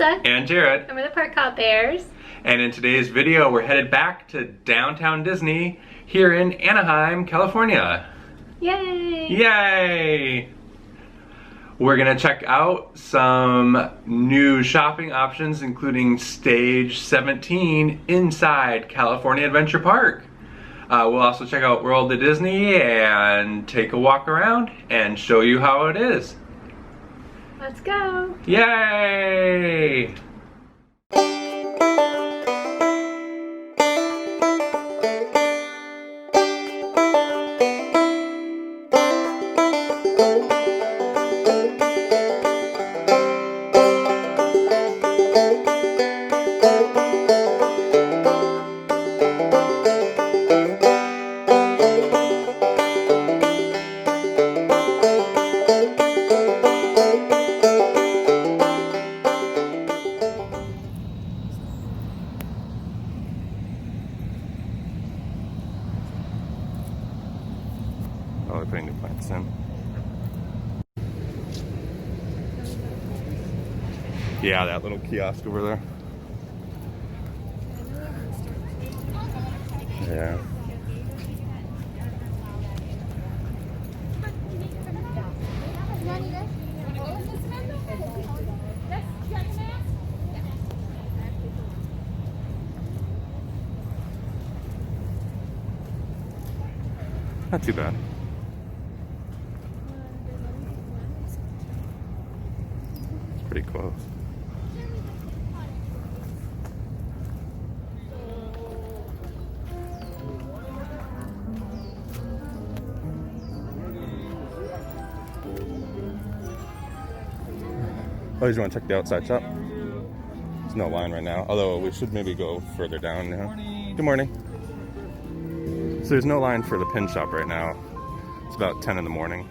Melissa. And Jared. And we're the Parkhopbears. And in today's video, we're headed back to downtown Disney here in Anaheim, California. Yay! Yay! We're gonna check out some new shopping options, including Stage 17 inside California Adventure Park. We'll also check out World of Disney and take a walk around and show you how it is. Let's go! Yay! Oh, they're putting new plants in. Yeah, that little kiosk over there. Yeah. Not too bad. It's pretty close. Oh, you want to check the outside shop? There's no line right now, although we should maybe go further down now. Good morning. So there's no line for the pin shop right now. It's about 10 in the morning.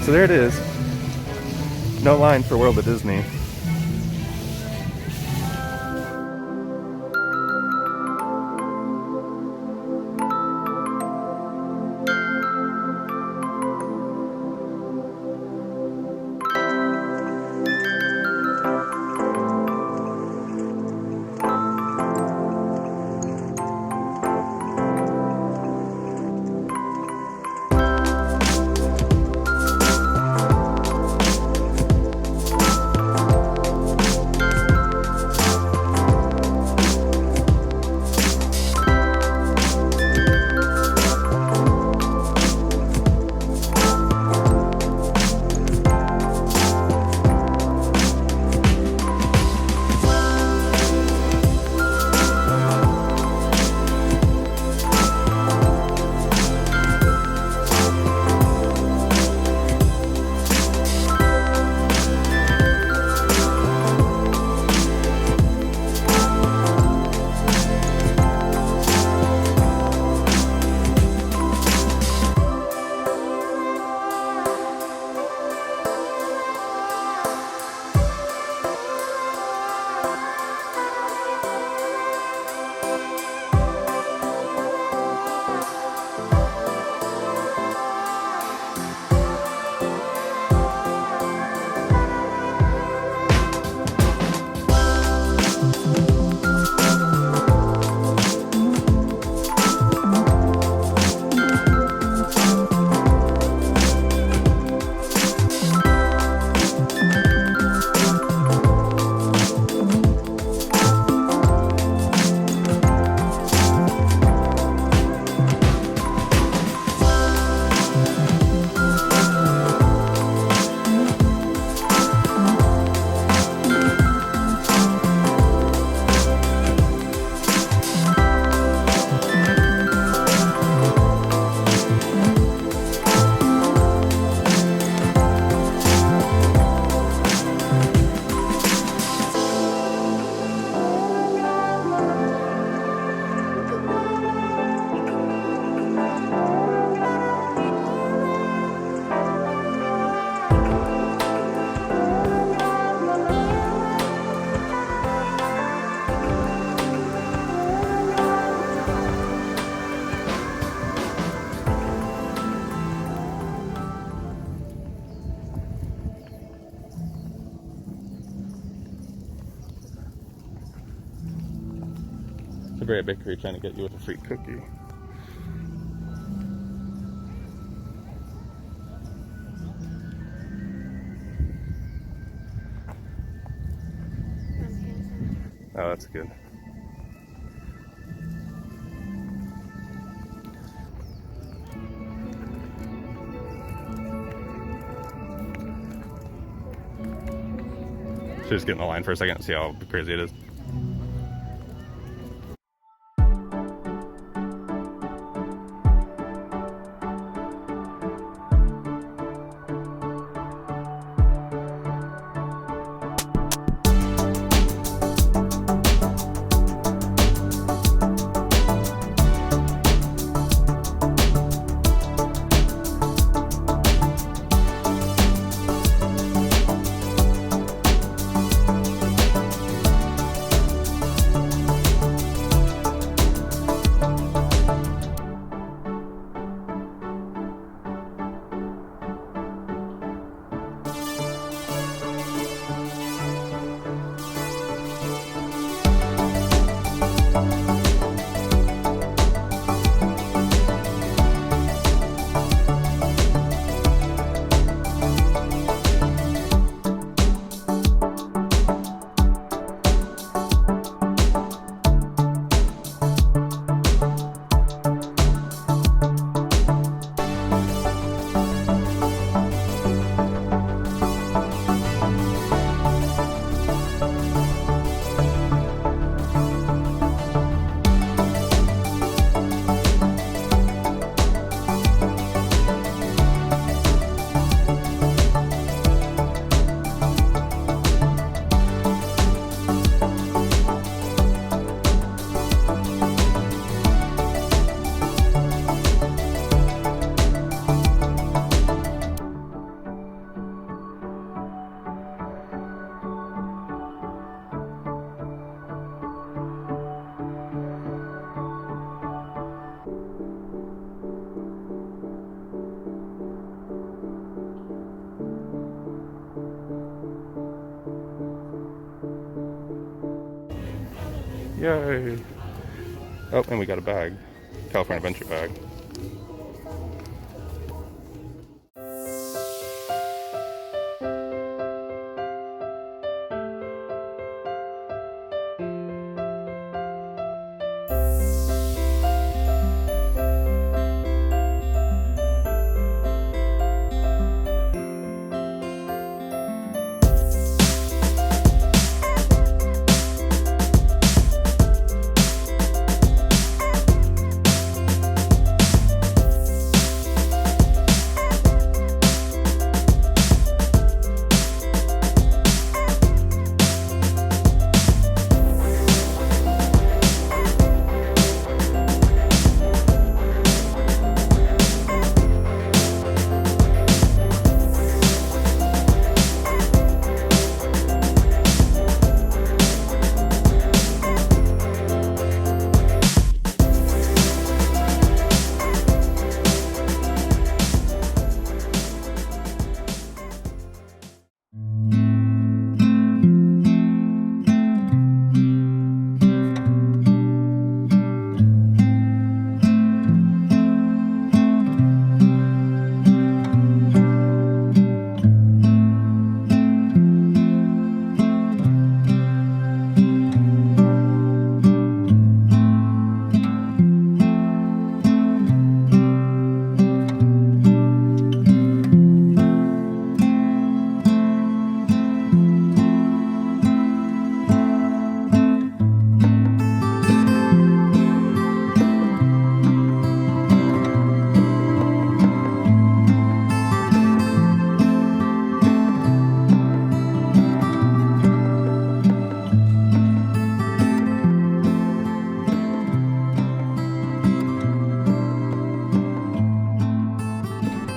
So there it is. No line for World of Disney. great bakery trying to get you with a free cookie. Oh, that's good. Should just get in the line for a second and see how crazy it is. Yay! Oh, and we got a bag. California Adventure bag.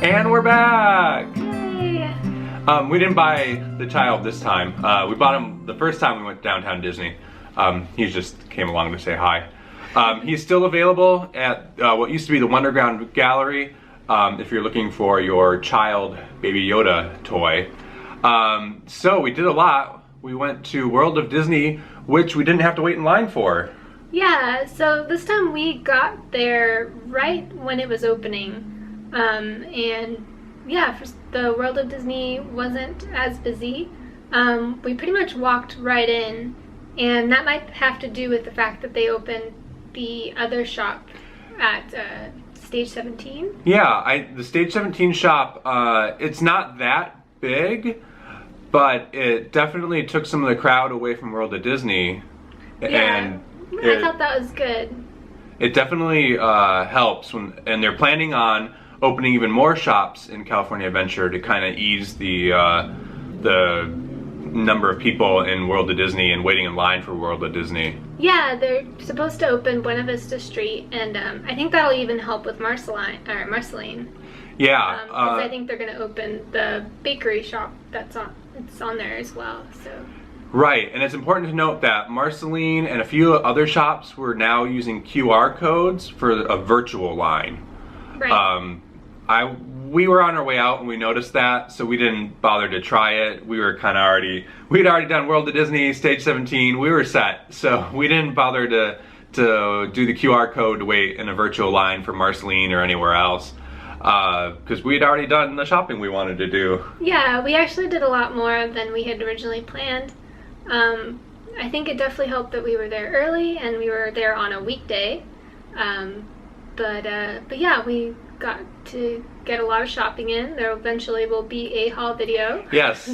And we're back! Yay! We didn't buy the child this time. We bought him the first time we went downtown Disney. He just came along to say hi. He's still available at what used to be the Wonderground Gallery if you're looking for your child Baby Yoda toy. So we did a lot. We went to World of Disney, which we didn't have to wait in line for. Yeah, so this time we got there right when it was opening. And yeah, the World of Disney wasn't as busy. We pretty much walked right in, and that might have to do with the fact that they opened the other shop at Stage 17. Yeah, the Stage 17 shop, it's not that big, but it definitely took some of the crowd away from World of Disney. Yeah, And I thought that was good. It definitely helps and they're planning on opening even more shops in California Adventure to kind of ease the number of people in World of Disney and waiting in line for World of Disney. Yeah, they're supposed to open Buena Vista Street, and I think that'll even help with Marceline. Yeah, because I think they're going to open the bakery shop it's on there as well. So. Right, and it's important to note that Marceline and a few other shops were now using QR codes for a virtual line. Right. We were on our way out and we noticed that, so we didn't bother to try it. We were kind of we'd already done World of Disney, Stage 17, we were set. So we didn't bother to do the QR code to wait in a virtual line for Marceline or anywhere else. Because we'd already done the shopping we wanted to do. Yeah, we actually did a lot more than we had originally planned. I think it definitely helped that we were there early and we were there on a weekday. But yeah, we got to get a lot of shopping in. There eventually will be a haul video. Yes.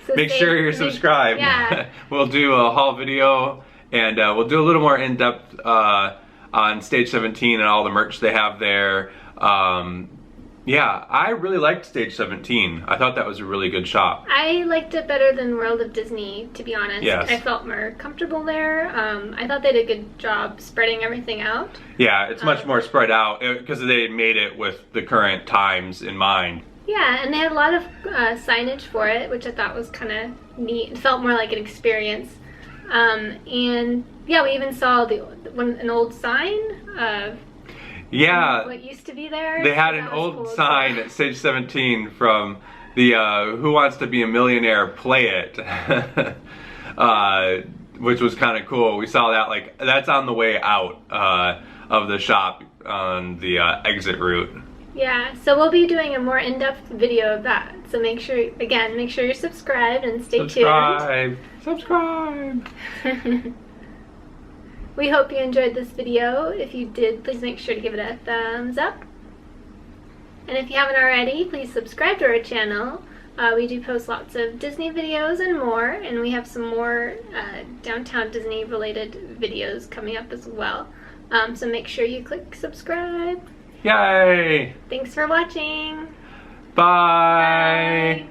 So Make sure you're subscribed. Yeah. We'll do a haul video and we'll do a little more in-depth on Stage 17 and all the merch they have there. Yeah, I really liked Stage 17. I thought that was a really good shop. I liked it better than World of Disney, to be honest. Yes. I felt more comfortable there. I thought they did a good job spreading everything out. Yeah, it's much more spread out because they made it with the current times in mind. Yeah, and they had a lot of signage for it, which I thought was kind of neat. It felt more like an experience. And yeah, we even saw an old sign of what used to be there. They had an old cool sign at Stage 17 from the Who Wants to Be a Millionaire Play It, which was kind of cool. We saw that, that's on the way out of the shop on the exit route. Yeah, so we'll be doing a more in-depth video of that. So make sure you're subscribed and stay tuned. Subscribe! We hope you enjoyed this video. If you did, please make sure to give it a thumbs up. And if you haven't already, please subscribe to our channel. We do post lots of Disney videos and more, and we have some more downtown Disney related videos coming up as well. So make sure you click subscribe. Yay! Thanks for watching. Bye. Bye.